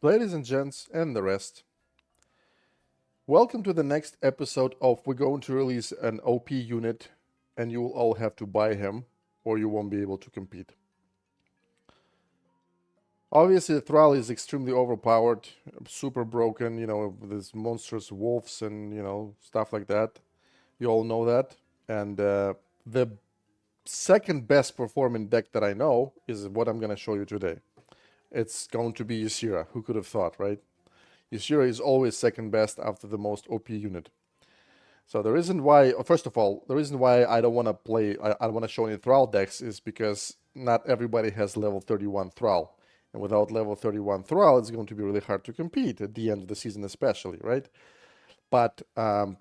Ladies and gents, and the rest, welcome to the next episode of We're going to release an OP unit, and you will all have to buy him, or you won't be able to compete. Obviously, Thrall is extremely overpowered, super broken, with his monstrous wolves and, stuff like that. You all know that. And the second best performing deck that I know is what I'm going to show you today. It's going to be Ysera. Who could have thought, right? Ysera is always second best after the most OP unit. So the reason why, first of all, the reason why I don't want to I don't want to show any Thrall decks is because not everybody has level 31 Thrall. And without level 31 Thrall, it's going to be really hard to compete at the end of the season especially, right? But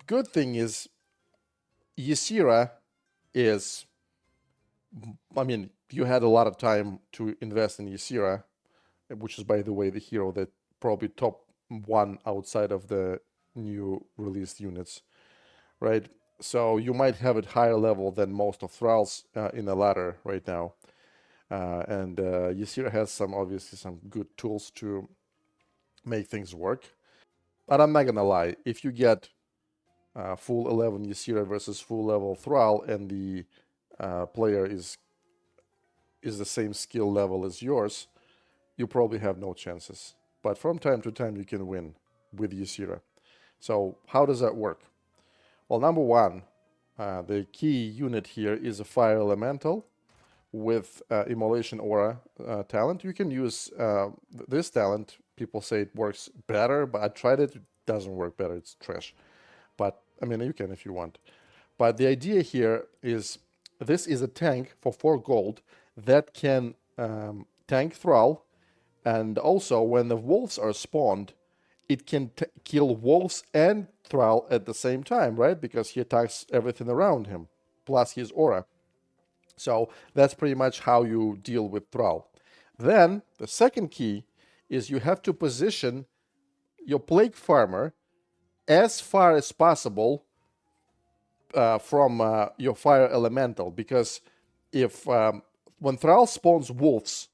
good thing is, Ysera is, you had a lot of time to invest in Ysera, which is, by the way, the hero that probably top one outside of the new released units, right? So you might have it higher level than most of Thrall's in the ladder right now. And Ysera has obviously some good tools to make things work. But I'm not gonna lie, if you get full 11 Ysera versus full level Thrall and the player is the same skill level as yours, you probably have no chances. But from time to time, you can win with Ysera. So how does that work? Well, number one, the key unit here is a Fire Elemental with Immolation Aura talent. You can use this talent. People say it works better, but I tried it. It doesn't work better. It's trash. But, you can if you want. But the idea here is this is a tank for 4 gold that can tank Thrall, and also when the wolves are spawned, it can kill wolves and Thrall at the same time, right? Because he attacks everything around him, plus his aura. So that's pretty much how you deal with Thrall. Then the second key is you have to position your Plague Farmer as far as possible from your Fire Elemental, because if when Thrall spawns wolves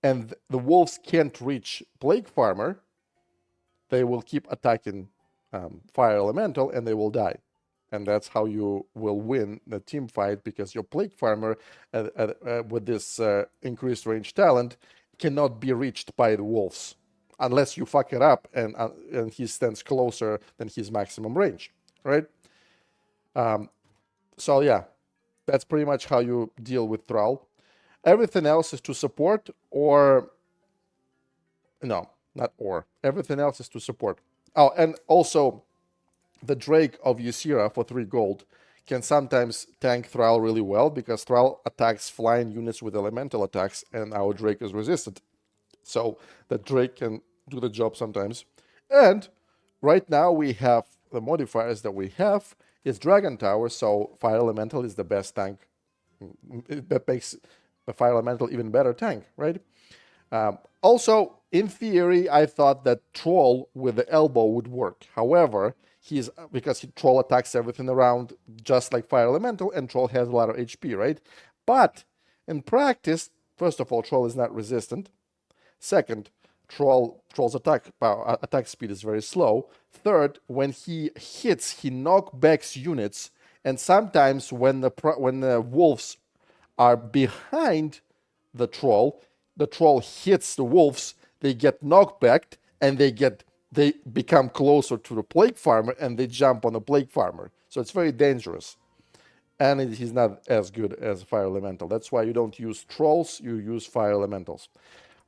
and the wolves can't reach Plague Farmer, they will keep attacking Fire Elemental and they will die. And that's how you will win the team fight, because your Plague Farmer with this increased range talent cannot be reached by the wolves unless you fuck it up and he stands closer than his maximum range, right? So yeah, that's pretty much how you deal with Thrall. Everything else is to support, or no, not or. Everything else is to support. Oh, and also the Drake of Ysera for 3 gold can sometimes tank Thrall really well, because Thrall attacks flying units with elemental attacks and our Drake is resistant. So the Drake can do the job sometimes. And right now we have the modifiers that we have is Dragon Tower, so Fire Elemental is the best tank. That makes the Fire Elemental even better tank, right? Also, in theory, I thought that Troll with the elbow would work. However, because Troll attacks everything around just like Fire Elemental, and Troll has a lot of HP, right? But in practice, first of all, Troll is not resistant. Second, Troll's attack speed is very slow. Third, when he hits, he knockbacks units, and sometimes when the wolves are behind the troll hits the wolves, they get knocked back, and they become closer to the Plague Farmer, and they jump on the Plague Farmer. So it's very dangerous. And he's not as good as Fire Elemental. That's why you don't use Trolls, you use Fire Elementals.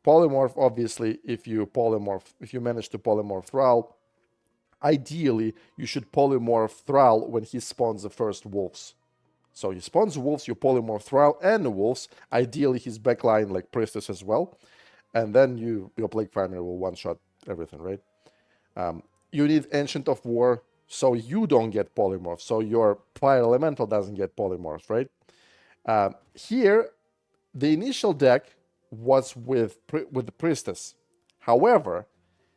Polymorph, obviously, if you manage to polymorph Thrall, ideally you should polymorph Thrall when he spawns the first wolves. So he spawns wolves, you polymorph Thrall and the wolves, ideally his backline like Priestess as well, and then your Plague Farmer will one-shot everything, right? You need Ancient of War, so you don't get polymorph, so your Fire Elemental doesn't get polymorph, right? Here, the initial deck was with the Priestess. However,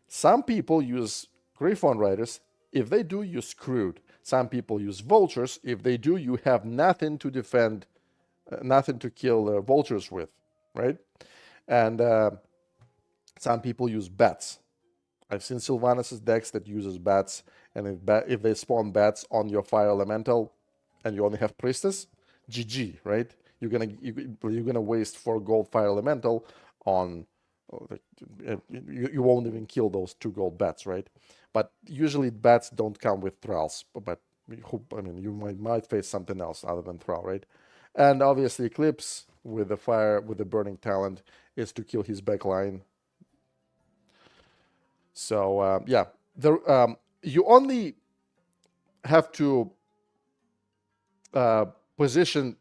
some people use Griffon Riders. If they do, you're screwed. Some people use Vultures. If they do, you have nothing to defend, nothing to kill Vultures with, right? And some people use Bats. I've seen Sylvanas' decks that uses bats, and if they spawn bats on your fire elemental, and you only have priestess, GG, right? You're gonna waste 4 gold fire elemental on. You won't even kill those 2 gold bats, right? But usually bats don't come with thralls. But I mean, you might face something else other than thrall, right? And obviously, Eclipse with the fire with the burning talent is to kill his backline. So yeah, you only have to uh, position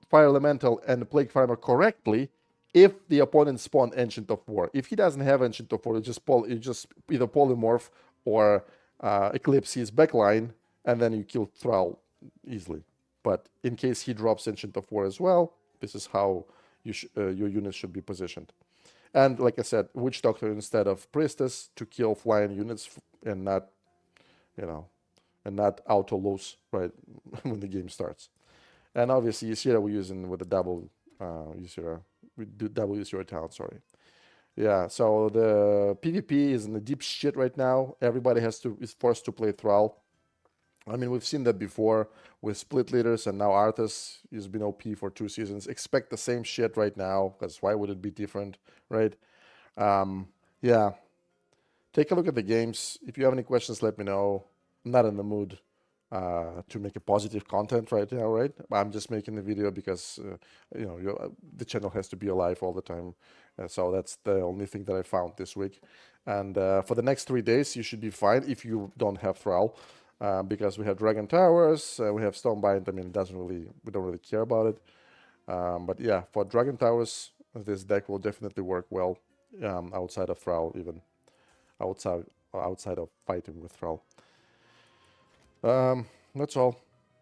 Fire Elemental and Plague Farmer correctly if the opponent spawned Ancient of War. If he doesn't have Ancient of War, you just either polymorph or Eclipse his backline, and then you kill Thrall easily. But in case he drops Ancient of War as well, this is how your units should be positioned. And like I said, Witch Doctor instead of Priestess to kill flying units and not, you know, and not auto lose right when the game starts. And obviously, Ysira we're using with the double Ysira. We do double Ysira talent, sorry. Yeah, so the PvP is in the deep shit right now. Everybody is forced to play Thrall. I mean, we've seen that before with split leaders, and now Arthas has been OP for 2 seasons. Expect the same shit right now, because why would it be different, right? Yeah, take a look at the games. If you have any questions, let me know. I'm not in the mood to make a positive content right now, right? I'm just making the video because the channel has to be alive all the time. So that's the only thing that I found this week. And for the next 3 days, you should be fine if you don't have Thrall, because we have Dragon Towers, we have Stonebind. I mean, we don't really care about it. But yeah, for Dragon Towers, this deck will definitely work well outside of Thrall, even outside of fighting with Thrall. That's all.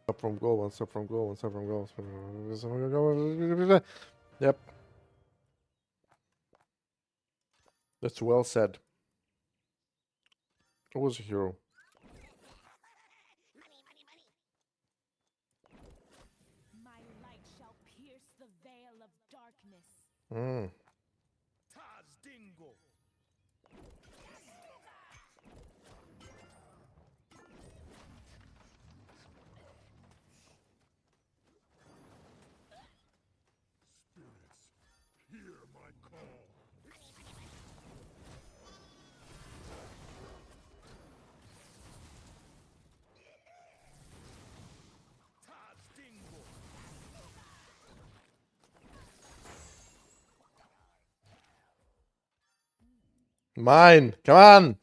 Up from goal, one step from goal, one step from goal. Yep. That's well said. Who was a hero? My light shall pierce the veil of darkness. Mm. Mine! Come on!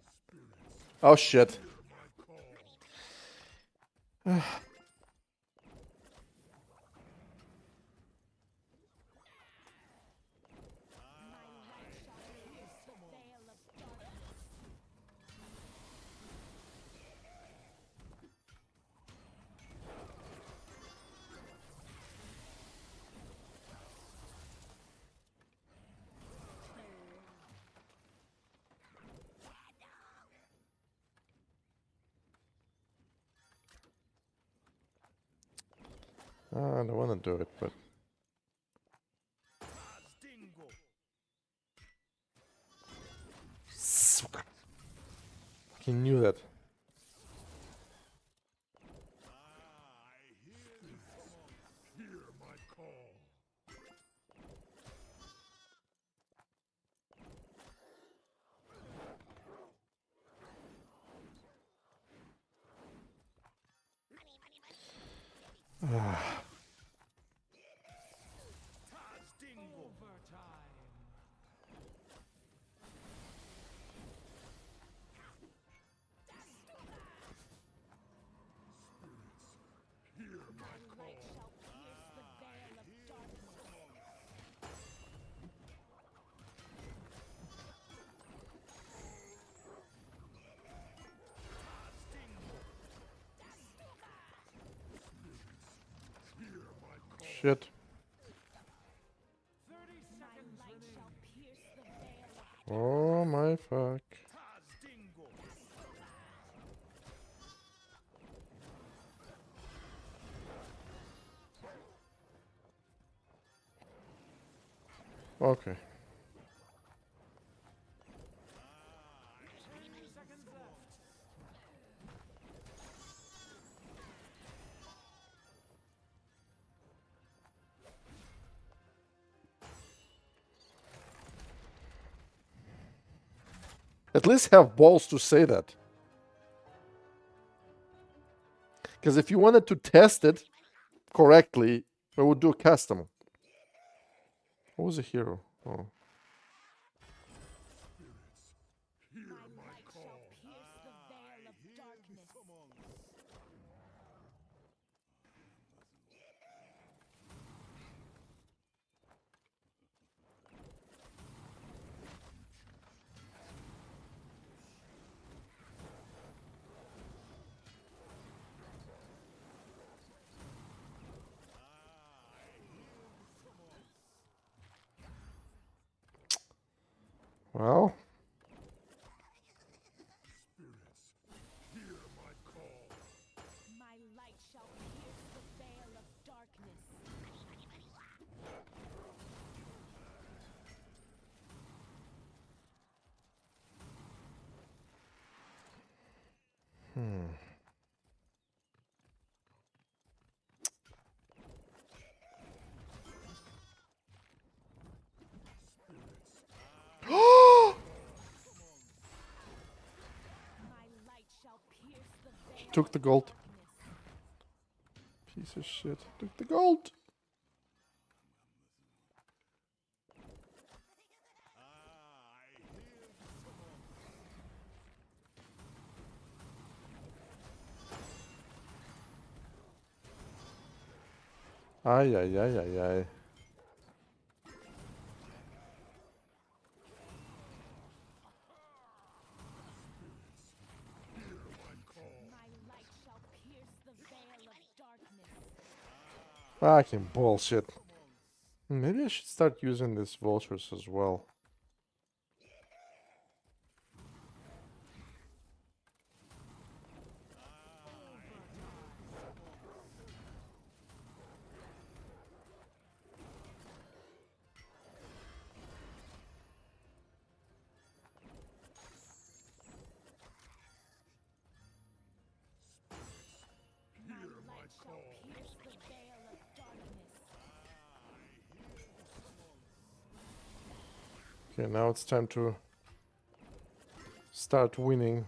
Oh shit. I don't want to do it, but... He knew that. Shit. Oh my fuck. Okay. At least have balls to say that. Because if you wanted to test it correctly, we would do custom. What was a hero? Oh. My light shall pierce the veil of darkness. Well, My light shall pierce the veil of darkness. My light shall pierce the veil took the of gold. darkness. Piece of shit. Took the gold. Ay, ay, ay, ay, ay. My light shall pierce the veil of darkness. Fucking bullshit. Maybe I should start using these vultures as well. My light shall pierce the veil of darkness. Okay, now it's time to start winning.